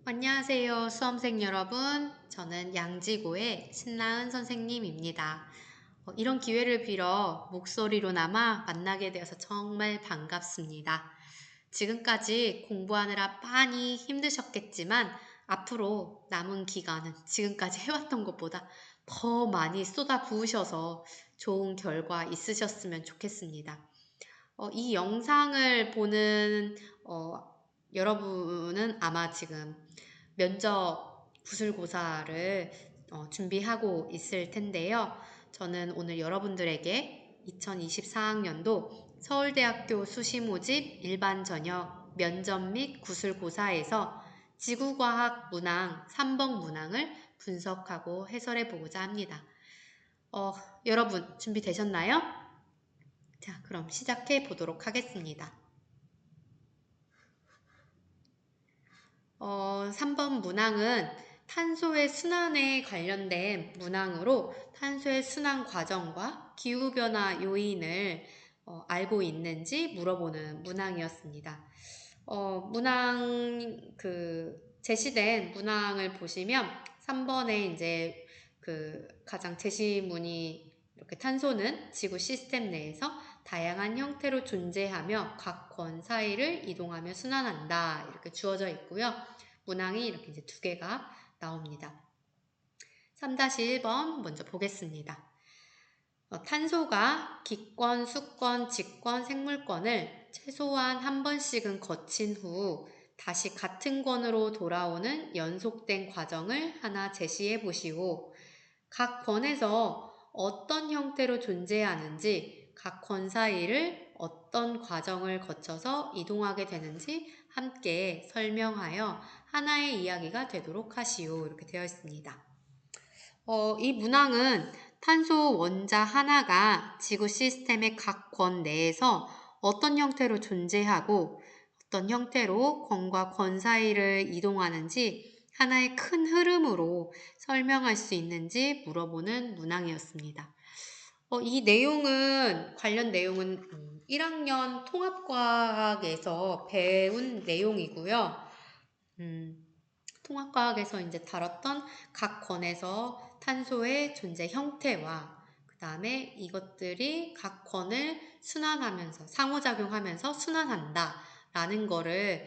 안녕하세요, 수험생 여러분. 저는 양지고의 신나은 선생님입니다. 이런 기회를 빌어 목소리로나마 만나게 되어서 정말 반갑습니다. 지금까지 공부하느라 많이 힘드셨겠지만 앞으로 남은 기간은 지금까지 해왔던 것보다 더 많이 쏟아 부으셔서 좋은 결과 있으셨으면 좋겠습니다. 이 영상을 보는 여러분은 아마 지금 면접 구술고사를 준비하고 있을 텐데요. 저는 오늘 여러분들에게 2024학년도 서울대학교 수시모집 일반 전형 면접 및 구술고사에서 지구과학 문항 3번 문항을 분석하고 해설해 보고자 합니다. 여러분 준비되셨나요? 자, 그럼 시작해 보도록 하겠습니다. 3번 문항은 탄소의 순환에 관련된 문항으로 탄소의 순환 과정과 기후변화 요인을 알고 있는지 물어보는 문항이었습니다. 제시된 문항을 보시면 3번에 이제 가장 제시문이 이렇게 탄소는 지구 시스템 내에서 다양한 형태로 존재하며 각 권 사이를 이동하며 순환한다. 이렇게 주어져 있고요. 문항이 이렇게 이제 두 개가 나옵니다. 3-1번 먼저 보겠습니다. 탄소가 기권, 수권, 직권, 생물권을 최소한 한 번씩은 거친 후 다시 같은 권으로 돌아오는 연속된 과정을 하나 제시해 보시오. 각 권에서 어떤 형태로 존재하는지, 각 권 사이를 어떤 과정을 거쳐서 이동하게 되는지 함께 설명하여 하나의 이야기가 되도록 하시오. 이렇게 되어 있습니다. 이 문항은 탄소 원자 하나가 지구 시스템의 각 권 내에서 어떤 형태로 존재하고 어떤 형태로 권과 권 사이를 이동하는지 하나의 큰 흐름으로 설명할 수 있는지 물어보는 문항이었습니다. 관련 내용은 1학년 통합과학에서 배운 내용이고요. 통합과학에서 이제 다뤘던 각 권에서 탄소의 존재 형태와 그 다음에 이것들이 각 권을 순환하면서 상호작용하면서 순환한다 라는 거를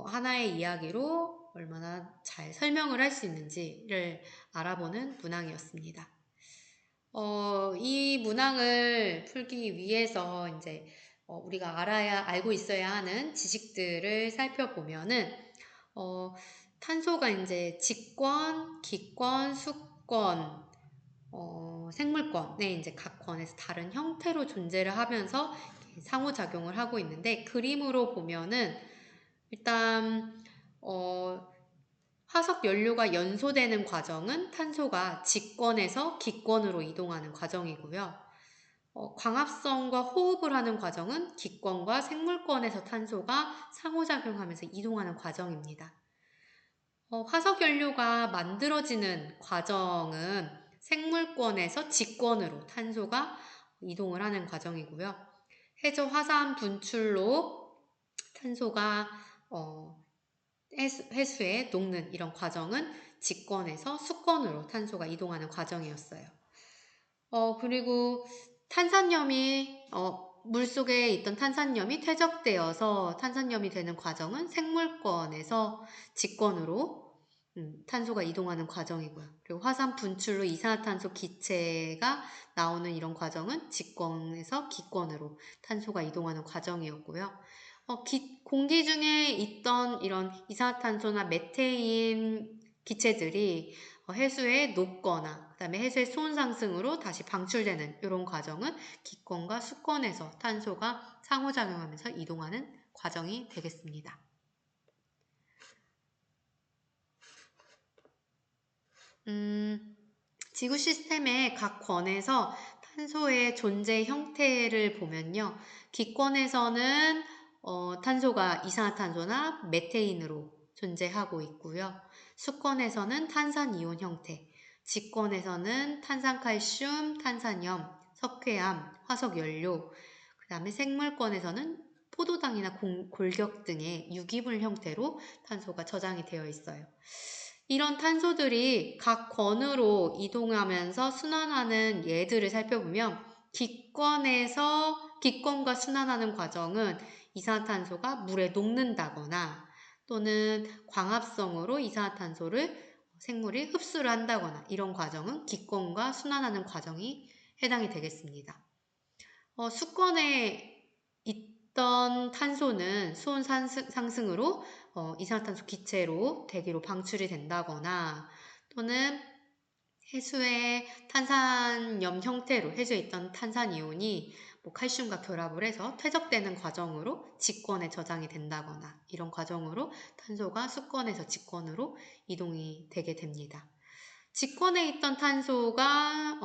하나의 이야기로 얼마나 잘 설명을 할 수 있는지를 알아보는 문항이었습니다. 이 문항을 풀기 위해서 이제 우리가 알고 있어야 하는 지식들을 살펴보면은 탄소가 이제 직권, 기권, 수권, 생물권에 이제 각 권에서 다른 형태로 존재를 하면서 상호작용을 하고 있는데 그림으로 보면은 일단 화석 연료가 연소되는 과정은 탄소가 직권에서 기권으로 이동하는 과정이고요. 광합성과 호흡을 하는 과정은 기권과 생물권에서 탄소가 상호작용하면서 이동하는 과정입니다. 화석 연료가 만들어지는 과정은 생물권에서 직권으로 탄소가 이동을 하는 과정이고요. 해저 화산 분출로 탄소가 해수에 녹는 이런 과정은 직권에서 수권으로 탄소가 이동하는 과정이었어요. 그리고 탄산염이 물속에 있던 탄산염이 퇴적되어서 탄산염이 되는 과정은 생물권에서 직권으로 탄소가 이동하는 과정이고요. 그리고 화산 분출로 이산화탄소 기체가 나오는 이런 과정은 직권에서 기권으로 탄소가 이동하는 과정이었고요. 공기 중에 있던 이런 이산화탄소나 메테인 기체들이 해수에 녹거나 그다음에 해수의 수온 상승으로 다시 방출되는 이런 과정은 기권과 수권에서 탄소가 상호작용하면서 이동하는 과정이 되겠습니다. 지구 시스템의 각 권에서 탄소의 존재 형태를 보면요. 기권에서는 탄소가 이산화탄소나 메테인으로 존재하고 있고요. 수권에서는 탄산이온 형태, 직권에서는 탄산칼슘, 탄산염, 석회암, 화석연료, 그 다음에 생물권에서는 포도당이나 골격 등의 유기물 형태로 탄소가 저장이 되어 있어요. 이런 탄소들이 각 권으로 이동하면서 순환하는 예들을 살펴보면 기권과 순환하는 과정은 이산화탄소가 물에 녹는다거나 또는 광합성으로 이산화탄소를 생물이 흡수를 한다거나 이런 과정은 기권과 순환하는 과정이 해당이 되겠습니다. 수권에 있던 탄소는 수온 상승으로 이산화탄소 기체로 대기로 방출이 된다거나 또는 해수의 탄산염 형태로 해수에 있던 탄산이온이 칼슘과 결합을 해서 퇴적되는 과정으로 직권에 저장이 된다거나 이런 과정으로 탄소가 수권에서 직권으로 이동이 되게 됩니다. 직권에 있던 탄소가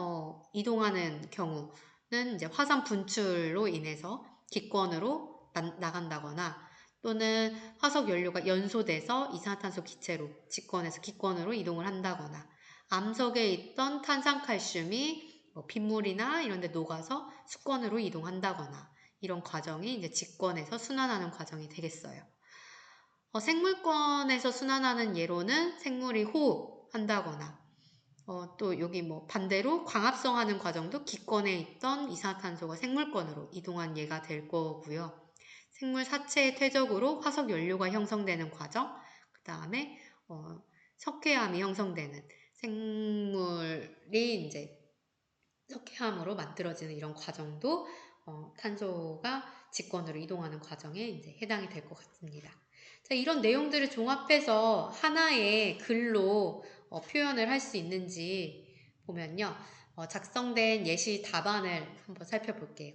이동하는 경우는 이제 화산 분출로 인해서 기권으로 나간다거나 또는 화석 연료가 연소돼서 이산화탄소 기체로 직권에서 기권으로 이동을 한다거나 암석에 있던 탄산칼슘이 빗물이나 이런 데 녹아서 수권으로 이동한다거나 이런 과정이 이제 직권에서 순환하는 과정이 되겠어요. 생물권에서 순환하는 예로는 생물이 호흡한다거나 또 여기 반대로 광합성하는 과정도 기권에 있던 이산화탄소가 생물권으로 이동한 예가 될 거고요. 생물 사체의 퇴적으로 화석 연료가 형성되는 과정, 그 다음에 석회암이 형성되는 생물이 이제 석회암으로 만들어지는 이런 과정도 탄소가 직권으로 이동하는 과정에 이제 해당이 될 것 같습니다. 자, 이런 내용들을 종합해서 하나의 글로 표현을 할 수 있는지 보면요. 작성된 예시 답안을 한번 살펴볼게요.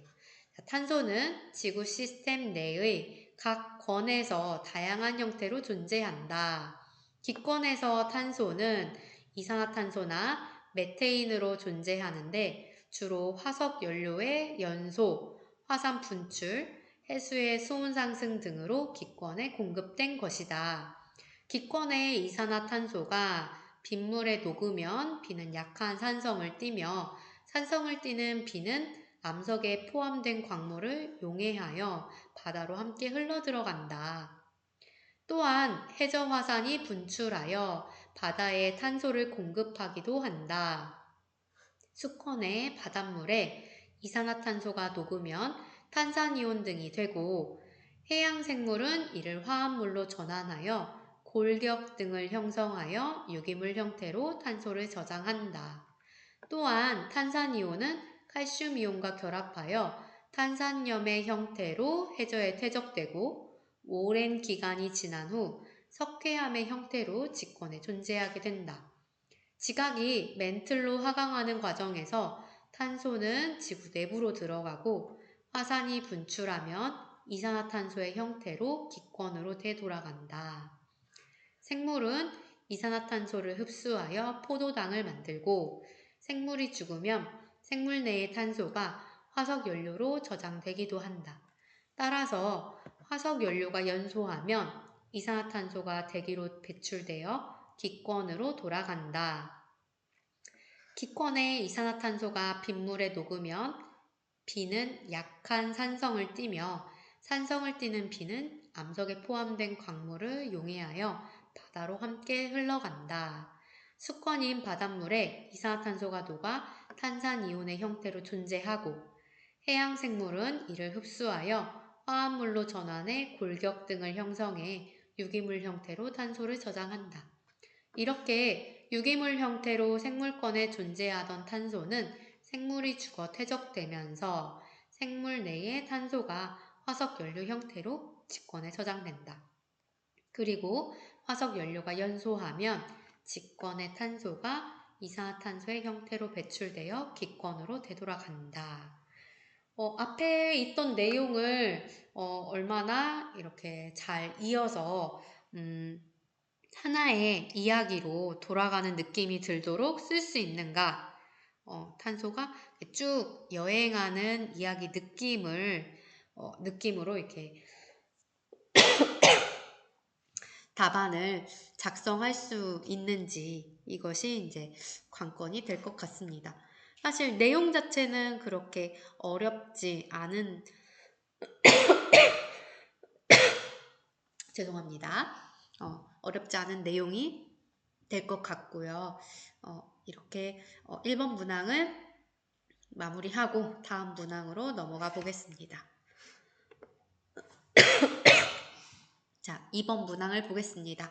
자, 탄소는 지구 시스템 내의 각 권에서 다양한 형태로 존재한다. 기권에서 탄소는 이산화탄소나 메테인으로 존재하는데 주로 화석 연료의 연소, 화산 분출, 해수의 수온 상승 등으로 기권에 공급된 것이다. 기권의 이산화탄소가 빗물에 녹으면 비는 약한 산성을 띠며 산성을 띠는 비는 암석에 포함된 광물을 용해하여 바다로 함께 흘러들어간다. 또한 해저화산이 분출하여 바다에 탄소를 공급하기도 한다. 수권의 바닷물에 이산화탄소가 녹으면 탄산이온 등이 되고 해양생물은 이를 화합물로 전환하여 골격 등을 형성하여 유기물 형태로 탄소를 저장한다. 또한 탄산이온은 칼슘이온과 결합하여 탄산염의 형태로 해저에 퇴적되고 오랜 기간이 지난 후 석회암의 형태로 직권에 존재하게 된다. 지각이 멘틀로 하강하는 과정에서 탄소는 지구 내부로 들어가고 화산이 분출하면 이산화탄소의 형태로 기권으로 되돌아간다. 생물은 이산화탄소를 흡수하여 포도당을 만들고 생물이 죽으면 생물 내의 탄소가 화석 연료로 저장되기도 한다. 따라서 화석 연료가 연소하면 이산화탄소가 대기로 배출되어 기권으로 돌아간다. 기권의 이산화탄소가 빗물에 녹으면 비는 약한 산성을 띠며 산성을 띠는 비는 암석에 포함된 광물을 용해하여 바다로 함께 흘러간다. 수권인 바닷물에 이산화탄소가 녹아 탄산이온의 형태로 존재하고 해양생물은 이를 흡수하여 화합물로 전환해 골격 등을 형성해 유기물 형태로 탄소를 저장한다. 이렇게 유기물 형태로 생물권에 존재하던 탄소는 생물이 죽어 퇴적되면서 생물 내의 탄소가 화석 연료 형태로 직권에 저장된다. 그리고 화석 연료가 연소하면 직권의 탄소가 이산화탄소의 형태로 배출되어 기권으로 되돌아간다. 앞에 있던 내용을 얼마나 이렇게 잘 이어서 하나의 이야기로 돌아가는 느낌이 들도록 쓸 수 있는가? 탄소가 쭉 여행하는 이야기 느낌으로 이렇게 답안을 작성할 수 있는지 이것이 이제 관건이 될 것 같습니다. 사실 내용 자체는 그렇게 어렵지 않은 죄송합니다. 어렵지 않은 내용이 될 것 같고요. 이렇게 1번 문항을 마무리하고 다음 문항으로 넘어가 보겠습니다. 자, 2번 문항을 보겠습니다.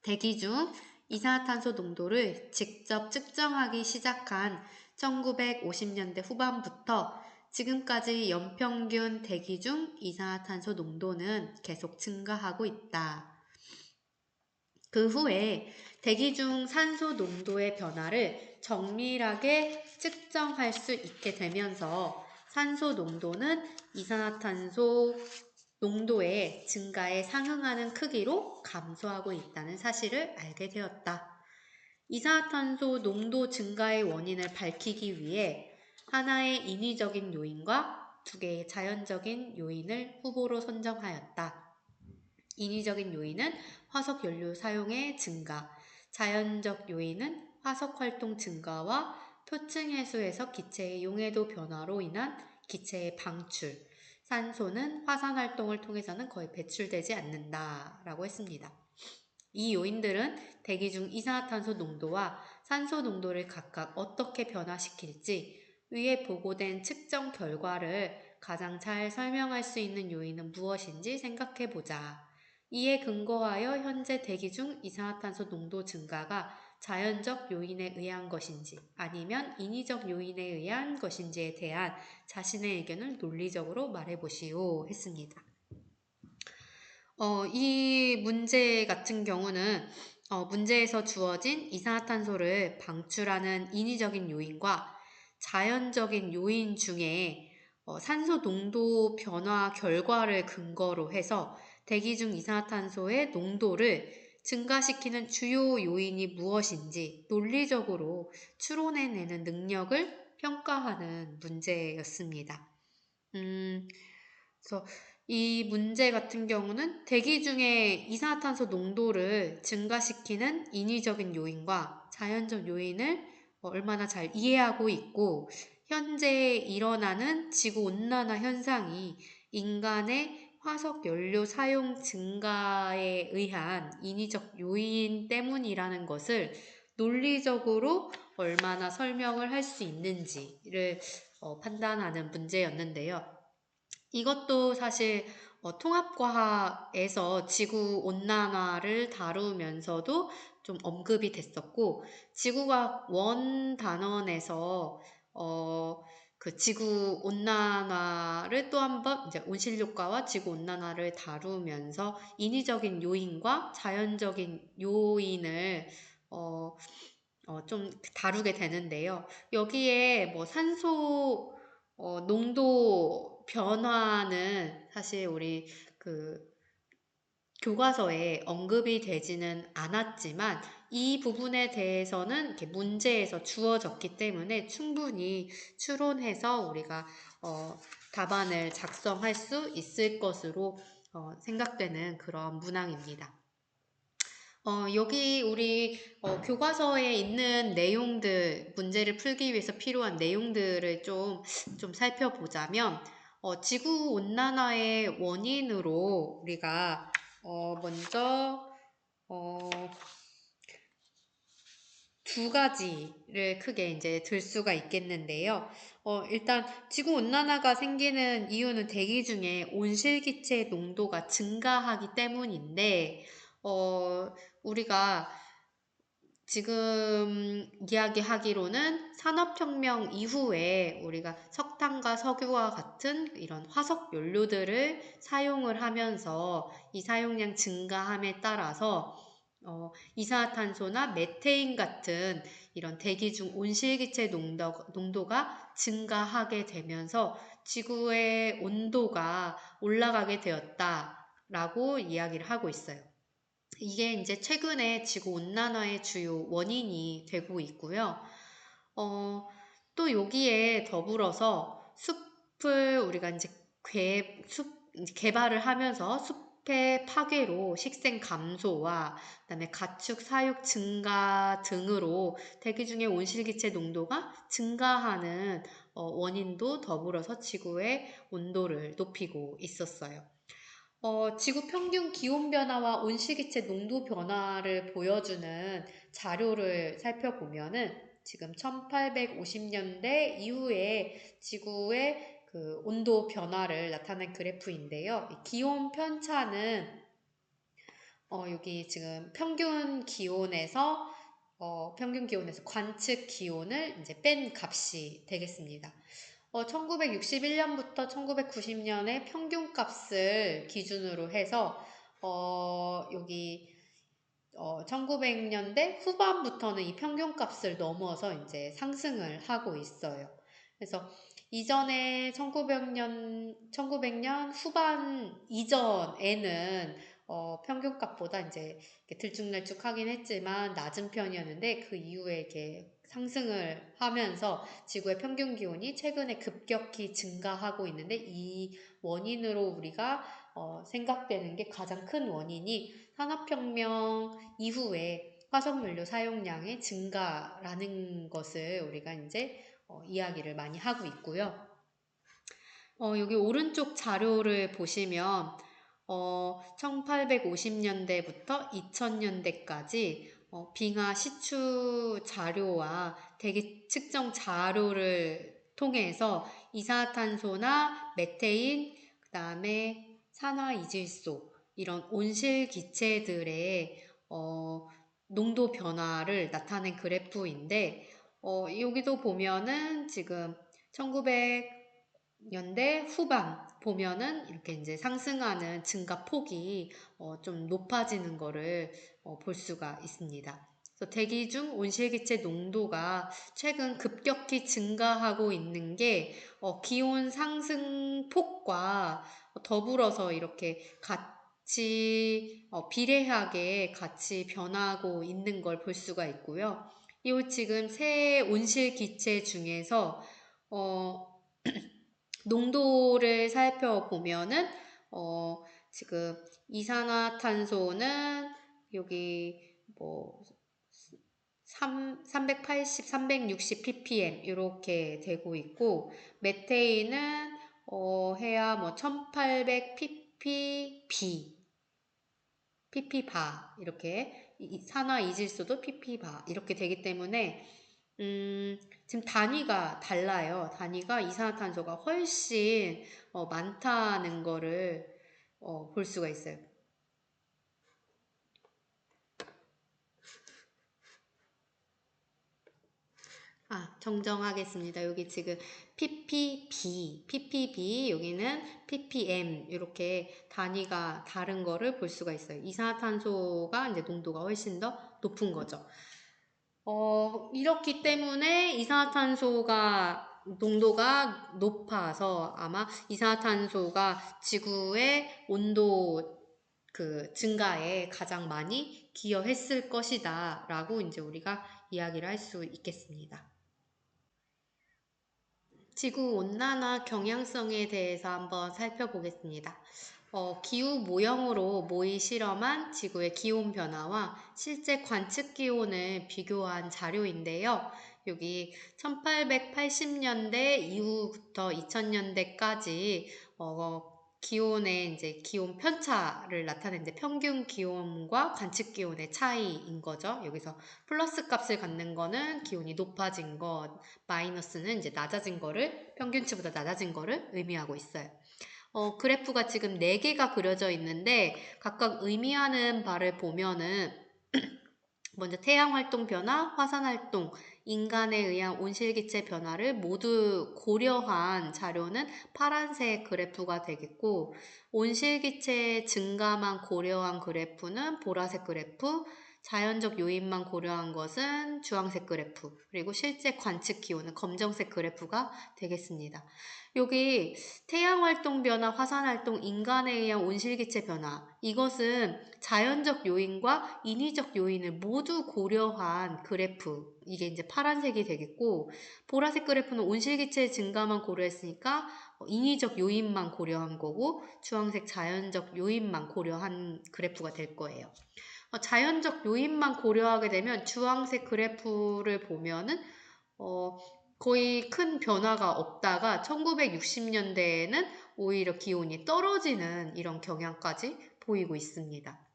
대기 중 이산화탄소 농도를 직접 측정하기 시작한 1950년대 후반부터 지금까지 연평균 대기 중 이산화탄소 농도는 계속 증가하고 있다. 그 후에 대기 중 산소 농도의 변화를 정밀하게 측정할 수 있게 되면서 산소 농도는 이산화탄소 농도의 증가에 상응하는 크기로 감소하고 있다는 사실을 알게 되었다. 이산화탄소 농도 증가의 원인을 밝히기 위해 하나의 인위적인 요인과 두 개의 자연적인 요인을 후보로 선정하였다. 인위적인 요인은 화석 연료 사용의 증가, 자연적 요인은 화석 활동 증가와 토층 해수에서 기체의 용해도 변화로 인한 기체의 방출, 산소는 화산 활동을 통해서는 거의 배출되지 않는다라고 했습니다. 이 요인들은 대기 중 이산화탄소 농도와 산소 농도를 각각 어떻게 변화시킬지 위에 보고된 측정 결과를 가장 잘 설명할 수 있는 요인은 무엇인지 생각해 보자. 이에 근거하여 현재 대기 중 이산화탄소 농도 증가가 자연적 요인에 의한 것인지 아니면 인위적 요인에 의한 것인지에 대한 자신의 의견을 논리적으로 말해보시오 했습니다. 이 문제 같은 경우는 문제에서 주어진 이산화탄소를 방출하는 인위적인 요인과 자연적인 요인 중에 산소 농도 변화 결과를 근거로 해서 대기 중 이산화탄소의 농도를 증가시키는 주요 요인이 무엇인지 논리적으로 추론해내는 능력을 평가하는 문제였습니다. 그래서 이 문제 같은 경우는 대기 중에 이산화탄소 농도를 증가시키는 인위적인 요인과 자연적 요인을 얼마나 잘 이해하고 있고 현재 일어나는 지구온난화 현상이 인간의 화석 연료 사용 증가에 의한 인위적 요인 때문이라는 것을 논리적으로 얼마나 설명을 할 수 있는지를 판단하는 문제였는데요. 이것도 사실 통합과학에서 지구온난화를 다루면서도 좀 언급이 됐었고, 지구과학 원단원에서 그 지구온난화를 또 한 번 이제 온실효과와 지구온난화를 다루면서 인위적인 요인과 자연적인 요인을 좀 다루게 되는데요. 여기에 뭐 산소 농도 변화는 사실 우리 그 교과서에 언급이 되지는 않았지만 이 부분에 대해서는 이렇게 문제에서 주어졌기 때문에 충분히 추론해서 우리가 답안을 작성할 수 있을 것으로 생각되는 그런 문항입니다. 여기 우리 교과서에 있는 내용들, 문제를 풀기 위해서 필요한 내용들을 좀 살펴보자면, 지구온난화의 원인으로 우리가 먼저 두 가지를 크게 이제 들 수가 있겠는데요. 일단 지구온난화가 생기는 이유는 대기 중에 온실기체 농도가 증가하기 때문인데, 우리가 지금 이야기하기로는 산업혁명 이후에 우리가 석탄과 석유와 같은 이런 화석 연료들을 사용을 하면서 이 사용량 증가함에 따라서 이산화탄소나 메테인 같은 이런 대기 중 온실기체 농도가 증가하게 되면서 지구의 온도가 올라가게 되었다라고 이야기를 하고 있어요. 이게 이제 최근에 지구온난화의 주요 원인이 되고 있고요. 또 여기에 더불어서 숲을 우리가 이제 개발을 하면서 숲의 파괴로 식생 감소와 그다음에 가축 사육 증가 등으로 대기 중의 온실기체 농도가 증가하는 원인도 더불어서 지구의 온도를 높이고 있었어요. 지구 평균 기온 변화와 온실기체 농도 변화를 보여주는 자료를 살펴보면은 지금 1850년대 이후에 지구의 그 온도 변화를 나타낸 그래프인데요. 이 기온 편차는 여기 지금 평균 기온에서 관측 기온을 이제 뺀 값이 되겠습니다. 1961년부터 1990년의 평균값을 기준으로 해서 여기 1900년대 후반부터는 이 평균값을 넘어서 이제 상승을 하고 있어요. 그래서 이전에 1900년 후반 이전에는 평균값보다 이제 들쭉날쭉하긴 했지만 낮은 편이었는데 그 이후에 이렇게 상승을 하면서 지구의 평균 기온이 최근에 급격히 증가하고 있는데 이 원인으로 우리가 생각되는 게 가장 큰 원인이 산업혁명 이후에 화석연료 사용량의 증가라는 것을 우리가 이제 이야기를 많이 하고 있고요. 여기 오른쪽 자료를 보시면 1850년대부터 2000년대까지 빙하 시추 자료와 대기 측정 자료를 통해서 이산화탄소나 메테인, 그 다음에 산화이질소 이런 온실기체들의 농도 변화를 나타낸 그래프인데 여기도 보면은 지금 1900년대 후반 보면은 이렇게 이제 상승하는 증가 폭이 좀 높아지는 거를 볼 수가 있습니다. 그래서 대기 중 온실기체 농도가 최근 급격히 증가하고 있는 게 기온 상승 폭과 더불어서 이렇게 같이 비례하게 같이 변하고 있는 걸 볼 수가 있고요. 이 지금 새 온실기체 중에서 농도를 살펴보면은 지금 이산화탄소는 여기 뭐 380, 360 ppm 이렇게 되고 있고 메테인은 해야 뭐 1800 pp바 이렇게 산화 이질소도 pp바 이렇게 되기 때문에 지금 단위가 달라요. 단위가 이산화탄소가 훨씬 많다는 거를 볼 수가 있어요. 정정하겠습니다. 여기 지금 ppb, 여기는 ppm 이렇게 단위가 다른 거를 볼 수가 있어요. 이산화탄소가 이제 농도가 훨씬 더 높은 거죠. 이렇기 때문에 이산화탄소가 농도가 높아서 아마 이산화탄소가 지구의 온도 그 증가에 가장 많이 기여했을 것이다 라고 이제 우리가 이야기를 할 수 있겠습니다. 지구온난화 경향성에 대해서 한번 살펴보겠습니다. 기후 모형으로 모의 실험한 지구의 기온 변화와 실제 관측 기온을 비교한 자료인데요. 여기 1880년대 이후부터 2000년대까지 기온의 이제 기온 편차를 나타내는데 평균 기온과 관측 기온의 차이인 거죠. 여기서 플러스 값을 갖는 거는 기온이 높아진 것, 마이너스는 이제 낮아진 거를 평균치보다 낮아진 거를 의미하고 있어요. 그래프가 지금 4개가 그려져 있는데 각각 의미하는 바를 보면은 먼저 태양활동 변화, 화산활동, 인간에 의한 온실기체 변화를 모두 고려한 자료는 파란색 그래프가 되겠고 온실기체 증가만 고려한 그래프는 보라색 그래프, 자연적 요인만 고려한 것은 주황색 그래프, 그리고 실제 관측 기온은 검정색 그래프가 되겠습니다. 여기 태양활동 변화, 화산활동, 인간에 의한 온실기체 변화 이것은 자연적 요인과 인위적 요인을 모두 고려한 그래프 이게 이제 파란색이 되겠고 보라색 그래프는 온실기체 증가만 고려했으니까 인위적 요인만 고려한 거고 주황색 자연적 요인만 고려한 그래프가 될 거예요. 자연적 요인만 고려하게 되면 주황색 그래프를 보면은 거의 큰 변화가 없다가 1960년대에는 오히려 기온이 떨어지는 이런 경향까지 보이고 있습니다.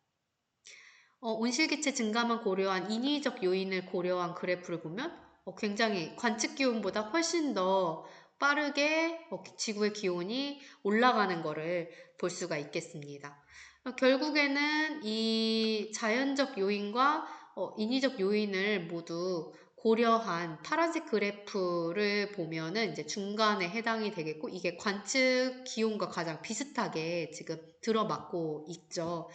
온실기체 증가만 고려한 인위적 요인을 고려한 그래프를 보면 굉장히 관측 기온보다 훨씬 더 빠르게 지구의 기온이 올라가는 것을 볼 수가 있겠습니다. 결국에는 이 자연적 요인과 인위적 요인을 모두 고려한 파란색 그래프를 보면은 이제 중간에 해당이 되겠고, 이게 관측 기온과 가장 비슷하게 지금 들어맞고 있죠.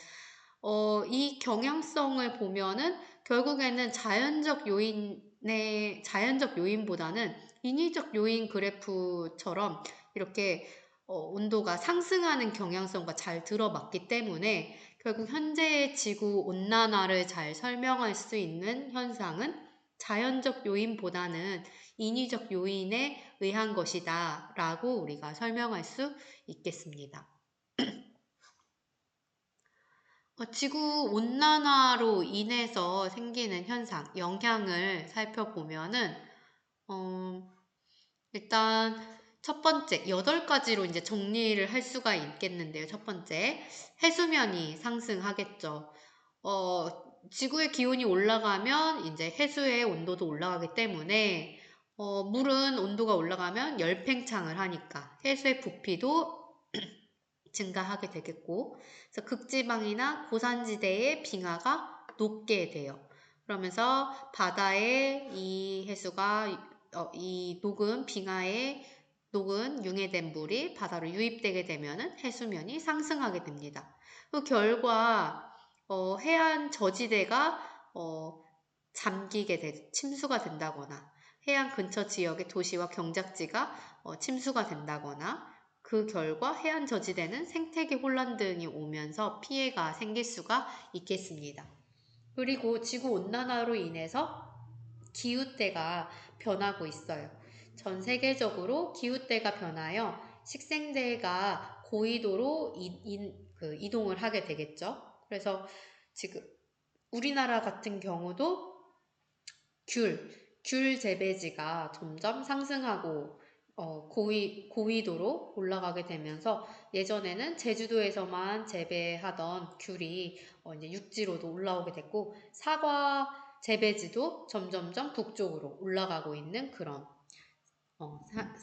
이 경향성을 보면은 결국에는 자연적 요인보다는 인위적 요인 그래프처럼 이렇게 온도가 상승하는 경향성과 잘 들어맞기 때문에 결국 현재의 지구 온난화를 잘 설명할 수 있는 현상은 자연적 요인보다는 인위적 요인에 의한 것이다 라고 우리가 설명할 수 있겠습니다. 지구 온난화로 인해서 생기는 현상, 영향을 살펴보면은, 일단 첫 번째, 8가지로 이제 정리를 할 수가 있겠는데요. 첫 번째, 해수면이 상승하겠죠. 지구의 기온이 올라가면 이제 해수의 온도도 올라가기 때문에, 물은 온도가 올라가면 열팽창을 하니까 해수의 부피도 증가하게 되겠고, 그래서 극지방이나 고산지대의 빙하가 높게 돼요. 그러면서 바다에 이 해수가 이 녹은 빙하에 녹은 융해된 물이 바다로 유입되게 되면은 해수면이 상승하게 됩니다. 그 결과 해안 저지대가 침수가 된다거나 해안 근처 지역의 도시와 경작지가 침수가 된다거나 그 결과 해안 저지대는 생태계 혼란 등이 오면서 피해가 생길 수가 있겠습니다. 그리고 지구 온난화로 인해서 기후대가 변하고 있어요. 전 세계적으로 기후대가 변하여 식생대가 고緯도로 이동을 하게 되겠죠. 그래서 지금 우리나라 같은 경우도 귤 재배지가 점점 상승하고 고위도로 올라가게 되면서 예전에는 제주도에서만 재배하던 귤이 이제 육지로도 올라오게 됐고, 사과 재배지도 점점점 북쪽으로 올라가고 있는 그런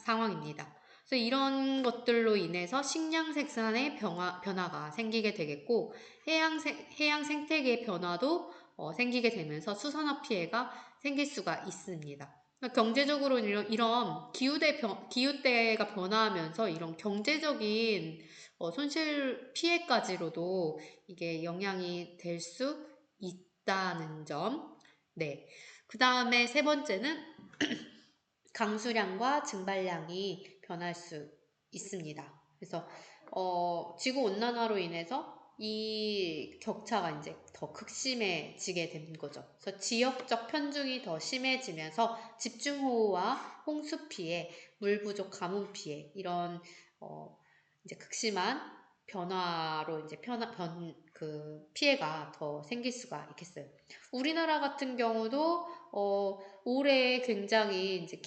상황입니다. 그래서 이런 것들로 인해서 식량 생산의 변화가 생기게 되겠고, 해양 생태계 변화도 생기게 되면서 수산업 피해가 생길 수가 있습니다. 경제적으로 이런 기후대가 변화하면서 이런 경제적인 손실 피해까지로도 이게 영향이 될 수 있다는 점. 네. 그 다음에 세 번째는 강수량과 증발량이 변할 수 있습니다. 그래서 지구 온난화로 인해서 이 격차가 이제 더 극심해지게 되는 거죠. 그래서 지역적 편중이 더 심해지면서 집중호우와 홍수 피해, 물 부족 가뭄 피해 이런 이제 극심한 변화로 이제 피해가 더 생길 수가 있겠어요. 우리나라 같은 경우도 올해 굉장히 이제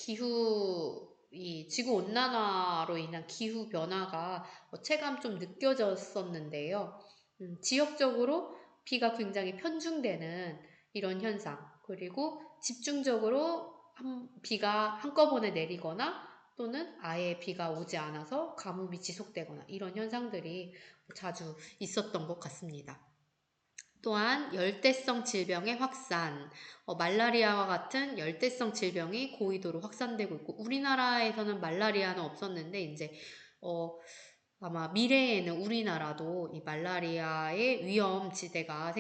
이 지구 온난화로 인한 기후 변화가 체감 좀 느껴졌었는데요. 지역적으로 비가 굉장히 편중되는 이런 현상, 그리고 집중적으로 비가 한꺼번에 내리거나 또는 아예 비가 오지 않아서 가뭄이 지속되거나 이런 현상들이 자주 있었던 것 같습니다. 또한 열대성 질병의 확산, 말라리아와 같은 열대성 질병이 고위도로 확산되고 있고, 우리나라에서는 말라리아는 없었는데 이제 아마 미래에는 우리나라도 이 말라리아의 위험지대가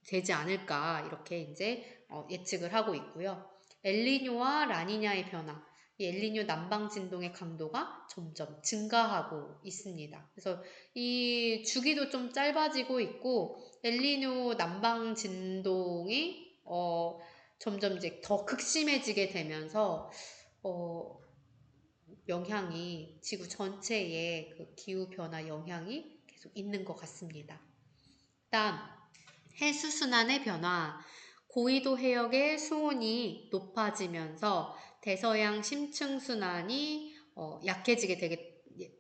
되지 않을까 이렇게 이제 예측을 하고 있고요. 엘니뇨와 라니냐의 변화, 이 엘니뇨 남방 진동의 강도가 점점 증가하고 있습니다. 그래서 이 주기도 좀 짧아지고 있고, 엘니뇨 남방 진동이 점점 이제 더 극심해지게 되면서 영향이 지구 전체에 그 기후 변화 영향이 계속 있는 것 같습니다. 다음 해수 순환의 변화. 고위도 해역의 수온이 높아지면서 대서양 심층 순환이 약해지게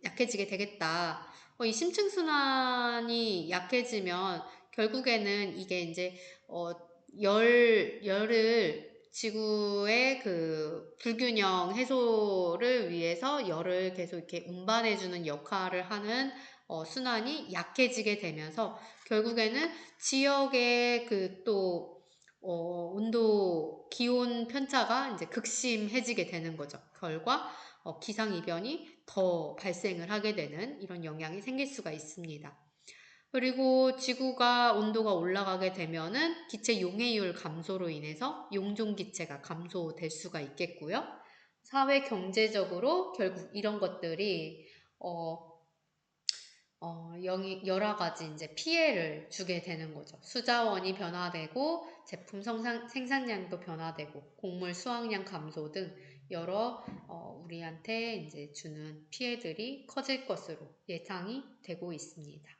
약해지게 되겠다. 이 심층순환이 약해지면 결국에는 이게 이제 열을 지구의 그 불균형 해소를 위해서 열을 계속 이렇게 운반해주는 역할을 하는 순환이 약해지게 되면서 결국에는 지역의 그 또 온도 기온 편차가 이제 극심해지게 되는 거죠. 결과 기상이변이 더 발생을 하게 되는 이런 영향이 생길 수가 있습니다. 그리고 지구가 온도가 올라가게 되면은 기체 용해율 감소로 인해서 용존 기체가 감소될 수가 있겠고요. 사회 경제적으로 결국 이런 것들이 여러 가지 이제 피해를 주게 되는 거죠. 수자원이 변화되고 제품 생산량도 변화되고 곡물 수확량 감소 등 여러 우리한테 이제 주는 피해들이 커질 것으로 예상이 되고 있습니다.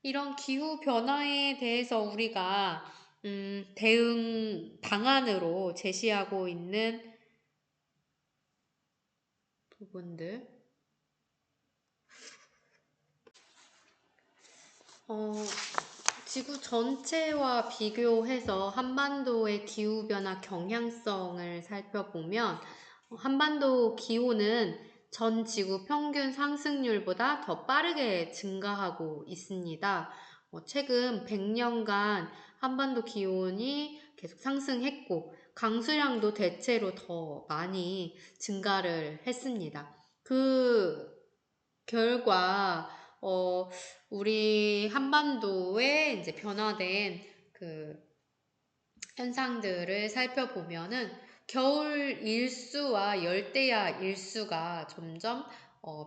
이런 기후 변화에 대해서 우리가 대응 방안으로 제시하고 있는 부분들 지구 전체와 비교해서 한반도의 기후변화 경향성을 살펴보면 한반도 기온은 전 지구 평균 상승률보다 더 빠르게 증가하고 있습니다. 최근 100년간 한반도 기온이 계속 상승했고 강수량도 대체로 더 많이 증가를 했습니다. 그 결과 우리 한반도에 이제 변화된 그 현상들을 살펴보면은 겨울 일수와 열대야 일수가 점점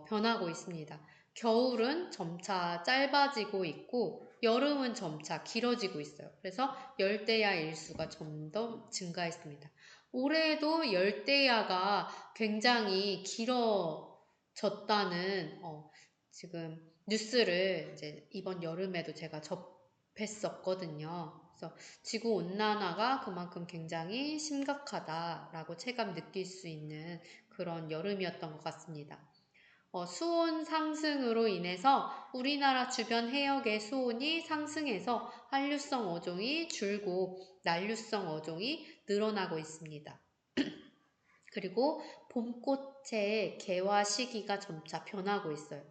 변하고 있습니다. 겨울은 점차 짧아지고 있고 여름은 점차 길어지고 있어요. 그래서 열대야 일수가 점점 증가했습니다. 올해도 열대야가 굉장히 길어졌다는 지금 뉴스를 이제 이번 여름에도 제가 접했었거든요. 그래서 지구 온난화가 그만큼 굉장히 심각하다라고 체감 느낄 수 있는 그런 여름이었던 것 같습니다. 수온 상승으로 인해서 우리나라 주변 해역의 수온이 상승해서 한류성 어종이 줄고 난류성 어종이 늘어나고 있습니다. 그리고 봄꽃의 개화 시기가 점차 변하고 있어요.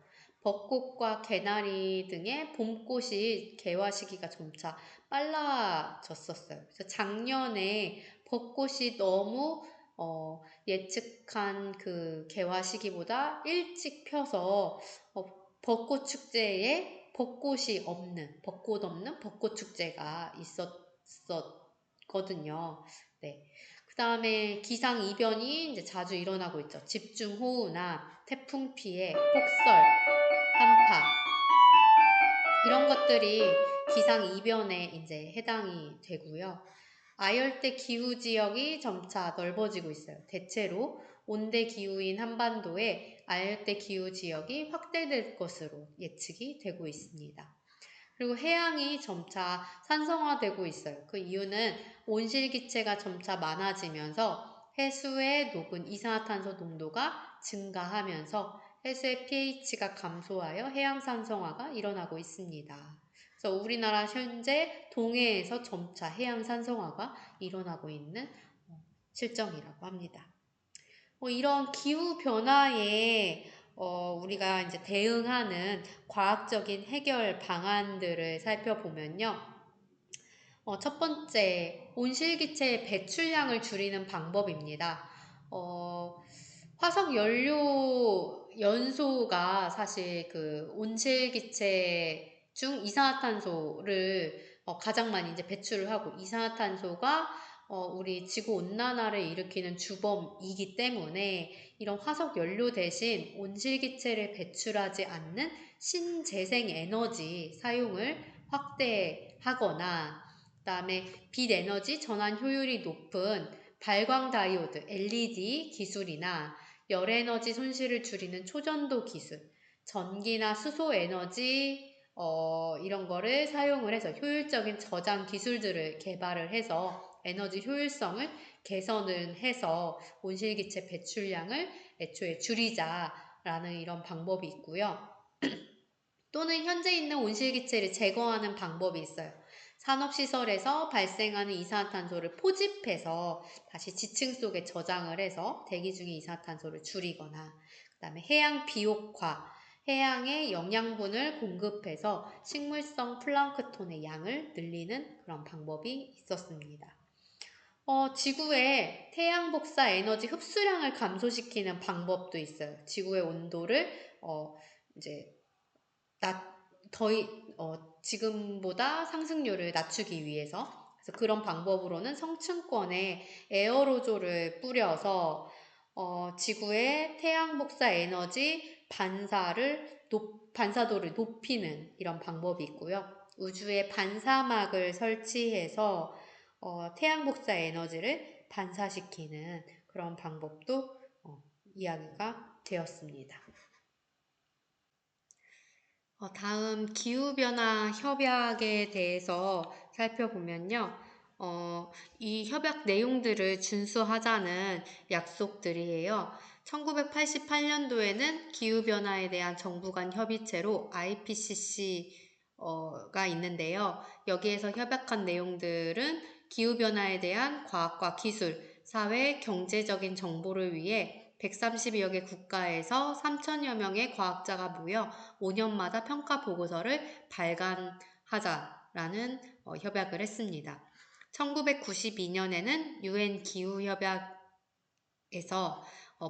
벚꽃과 개나리 등의 봄꽃이 개화 시기가 점차 빨라졌었어요. 그래서 작년에 벚꽃이 너무 예측한 그 개화 시기보다 일찍 펴서 벚꽃 축제에 벚꽃 없는 벚꽃 축제가 있었거든요. 네. 그 다음에 기상 이변이 이제 자주 일어나고 있죠. 집중호우나 태풍 피해, 폭설, 한파 이런 것들이 기상 이변에 이제 해당이 되고요. 아열대 기후 지역이 점차 넓어지고 있어요. 대체로 온대 기후인 한반도에 아열대 기후 지역이 확대될 것으로 예측이 되고 있습니다. 그리고 해양이 점차 산성화되고 있어요. 그 이유는 온실기체가 점차 많아지면서 해수의 녹은 이산화탄소 농도가 증가하면서 해수의 pH가 감소하여 해양 산성화가 일어나고 있습니다. 그래서 우리나라 현재 동해에서 점차 해양 산성화가 일어나고 있는 실정이라고 합니다. 이런 기후 변화에 우리가 이제 대응하는 과학적인 해결 방안들을 살펴보면요. 첫 번째, 온실기체의 배출량을 줄이는 방법입니다. 화석 연소가 사실 그 온실기체 중 이산화탄소를 가장 많이 이제 배출을 하고 이산화탄소가 우리 지구 온난화를 일으키는 주범이기 때문에 이런 화석 연료 대신 온실기체를 배출하지 않는 신재생 에너지 사용을 확대하거나 그다음에 빛 에너지 전환 효율이 높은 발광 다이오드 LED 기술이나 열 에너지 손실을 줄이는 초전도 기술, 전기나 수소 에너지 이런 거를 사용을 해서 효율적인 저장 기술들을 개발을 해서 에너지 효율성을 개선을 해서 온실기체 배출량을 애초에 줄이자 라는 이런 방법이 있고요. 또는 현재 있는 온실기체를 제거하는 방법이 있어요. 산업시설에서 발생하는 이산화탄소를 포집해서 다시 지층 속에 저장을 해서 대기 중의 이산화탄소를 줄이거나, 그 다음에 해양 비옥화, 해양에 영양분을 공급해서 식물성 플랑크톤의 양을 늘리는 그런 방법이 있었습니다. 지구의 태양 복사 에너지 흡수량을 감소시키는 방법도 있어요. 지구의 온도를 이제 지금보다 상승률을 낮추기 위해서. 그래서 그런 방법으로는 성층권에 에어로졸을 뿌려서 지구의 태양 복사 에너지 반사도를 높이는 이런 방법이 있고요. 우주에 반사막을 설치해서 태양 복사 에너지를 반사시키는 그런 방법도 이야기가 되었습니다. 다음 기후변화 협약에 대해서 살펴보면요. 이 협약 내용들을 준수하자는 약속들이에요. 1988년도에는 기후변화에 대한 정부 간 협의체로 IPCC가 있는데요. 여기에서 협약한 내용들은 기후변화에 대한 과학과 기술, 사회, 경제적인 정보를 위해 130여 개 국가에서 3천여 명의 과학자가 모여 5년마다 평가 보고서를 발간하자라는 협약을 했습니다. 1992년에는 UN 기후협약에서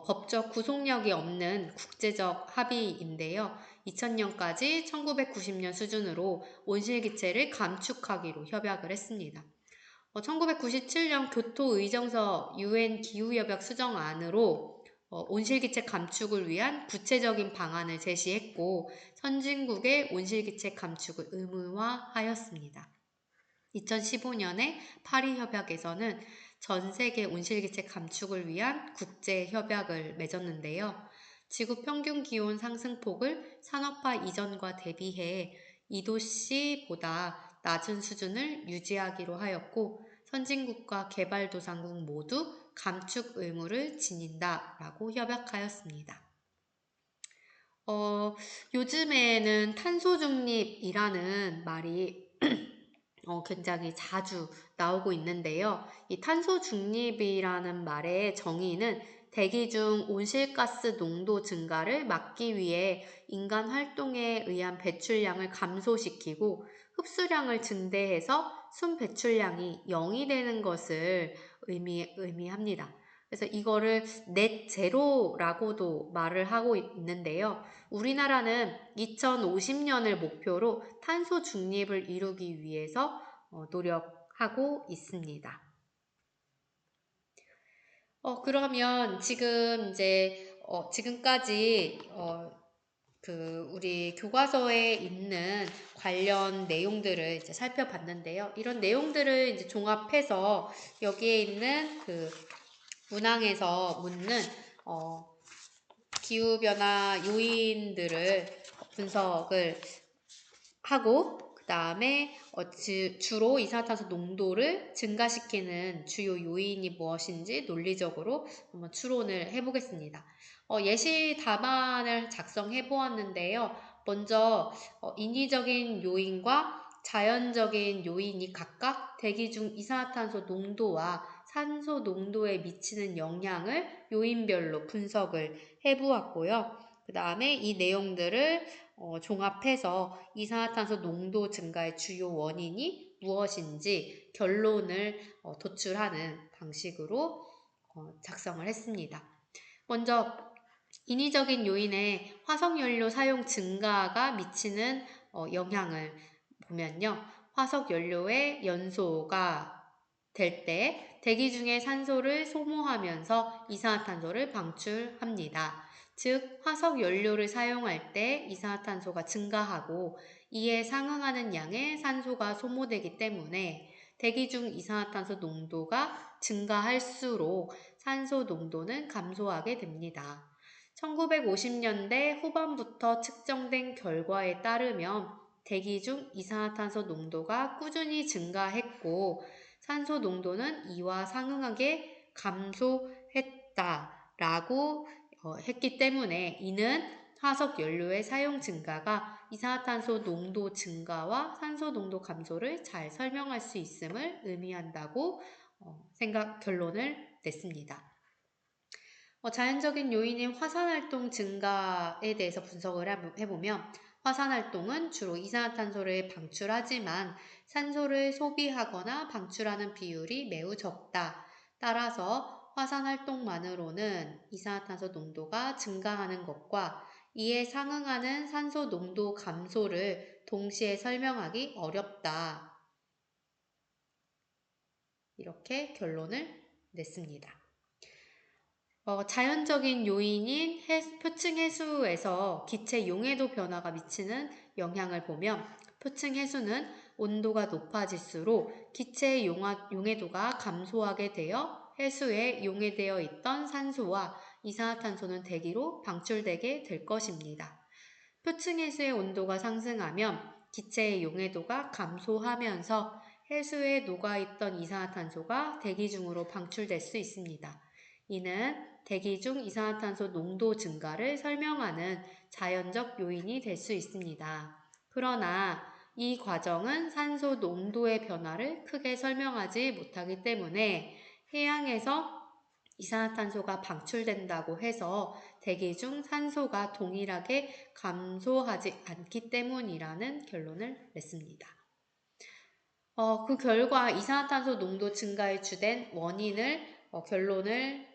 법적 구속력이 없는 국제적 합의인데요. 2000년까지 1990년 수준으로 온실기체를 감축하기로 협약을 했습니다. 1997년 교토의정서 UN 기후협약 수정안으로 온실기체 감축을 위한 구체적인 방안을 제시했고 선진국의 온실기체 감축을 의무화하였습니다. 2015년에 파리협약에서는 전 세계 온실기체 감축을 위한 국제협약을 맺었는데요. 지구 평균 기온 상승폭을 산업화 이전과 대비해 2도씨보다 낮은 수준을 유지하기로 하였고 선진국과 개발도상국 모두 감축 의무를 지닌다라고 협약하였습니다. 요즘에는 탄소 중립이라는 말이 굉장히 자주 나오고 있는데요. 이 탄소 중립이라는 말의 정의는 대기 중 온실가스 농도 증가를 막기 위해 인간 활동에 의한 배출량을 감소시키고 흡수량을 증대해서 순 배출량이 0이 되는 것을 의미합니다. 그래서 이거를 넷 제로라고도 말을 하고 있는데요. 우리나라는 2050년을 목표로 탄소 중립을 이루기 위해서 노력하고 있습니다. 그러면 지금 이제 지금까지 우리 교과서에 있는 관련 내용들을 이제 살펴봤는데요. 이런 내용들을 이제 종합해서 여기에 있는 문항에서 묻는 기후변화 요인들을 분석을 하고 그 다음에 주로 이산화탄소 농도를 증가시키는 주요 요인이 무엇인지 논리적으로 한번 추론을 해보겠습니다. 예시 답안을 작성해 보았는데요. 먼저 인위적인 요인과 자연적인 요인이 각각 대기 중 이산화탄소 농도와 산소 농도에 미치는 영향을 요인별로 분석을 해보았고요. 그 다음에 이 내용들을 종합해서 이산화탄소 농도 증가의 주요 원인이 무엇인지 결론을 도출하는 방식으로 작성을 했습니다. 먼저 인위적인 요인의 화석연료 사용 증가가 미치는 영향을 보면요. 화석연료의 연소가 될 때 대기 중에 산소를 소모하면서 이산화탄소를 방출합니다. 즉 화석 연료를 사용할 때 이산화탄소가 증가하고 이에 상응하는 양의 산소가 소모되기 때문에 대기 중 이산화탄소 농도가 증가할수록 산소 농도는 감소하게 됩니다. 1950년대 후반부터 측정된 결과에 따르면 대기 중 이산화탄소 농도가 꾸준히 증가했고 산소 농도는 이와 상응하게 감소했다라고 했기 때문에 이는 화석 연료의 사용 증가가 이산화탄소 농도 증가와 산소 농도 감소를 잘 설명할 수 있음을 의미한다고 결론을 냈습니다. 자연적인 요인인 화산활동 증가에 대해서 분석을 해보면 화산활동은 주로 이산화탄소를 방출하지만 산소를 소비하거나 방출하는 비율이 매우 적다. 따라서 화산활동만으로는 이산화탄소 농도가 증가하는 것과 이에 상응하는 산소 농도 감소를 동시에 설명하기 어렵다. 이렇게 결론을 냈습니다. 자연적인 요인인 표층 해수에서 기체 용해도 변화가 미치는 영향을 보면 표층 해수는 온도가 높아질수록 기체의 용해도가 감소하게 되어 해수에 용해되어 있던 산소와 이산화탄소는 대기로 방출되게 될 것입니다. 표층 해수의 온도가 상승하면 기체의 용해도가 감소하면서 해수에 녹아있던 이산화탄소가 대기 중으로 방출될 수 있습니다. 이는 대기 중 이산화탄소 농도 증가를 설명하는 자연적 요인이 될 수 있습니다. 그러나 이 과정은 산소 농도의 변화를 크게 설명하지 못하기 때문에 해양에서 이산화탄소가 방출된다고 해서 대기 중 산소가 동일하게 감소하지 않기 때문이라는 결론을 냈습니다. 그 결과 이산화탄소 농도 증가의 주된 원인을 결론을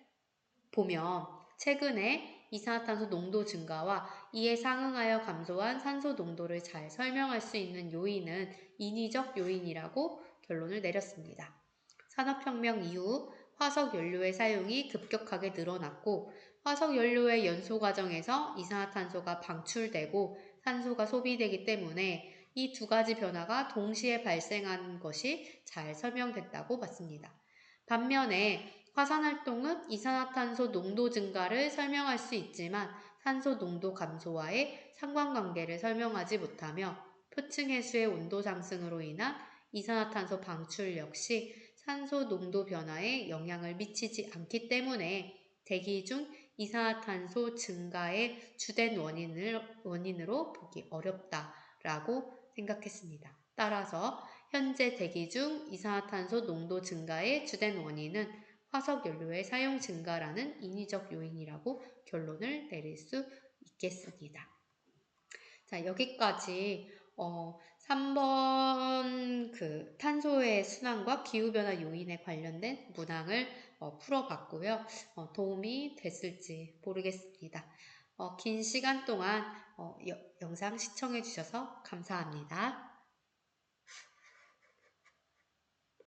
보면 최근에 이산화탄소 농도 증가와 이에 상응하여 감소한 산소 농도를 잘 설명할 수 있는 요인은 인위적 요인이라고 결론을 내렸습니다. 산업혁명 이후 화석 연료의 사용이 급격하게 늘어났고 화석 연료의 연소 과정에서 이산화탄소가 방출되고 산소가 소비되기 때문에 이 두 가지 변화가 동시에 발생한 것이 잘 설명됐다고 봤습니다. 반면에 화산활동은 이산화탄소 농도 증가를 설명할 수 있지만 산소 농도 감소와의 상관관계를 설명하지 못하며 표층 해수의 온도 상승으로 인한 이산화탄소 방출 역시 산소 농도 변화에 영향을 미치지 않기 때문에 대기 중 이산화탄소 증가의 주된 원인으로 보기 어렵다라고 생각했습니다. 따라서 현재 대기 중 이산화탄소 농도 증가의 주된 원인은 화석 연료의 사용 증가라는 인위적 요인이라고 결론을 내릴 수 있겠습니다. 자, 여기까지 3번 탄소의 순환과 기후변화 요인에 관련된 문항을 풀어봤고요. 도움이 됐을지 모르겠습니다. 긴 시간 동안 영상 시청해 주셔서 감사합니다.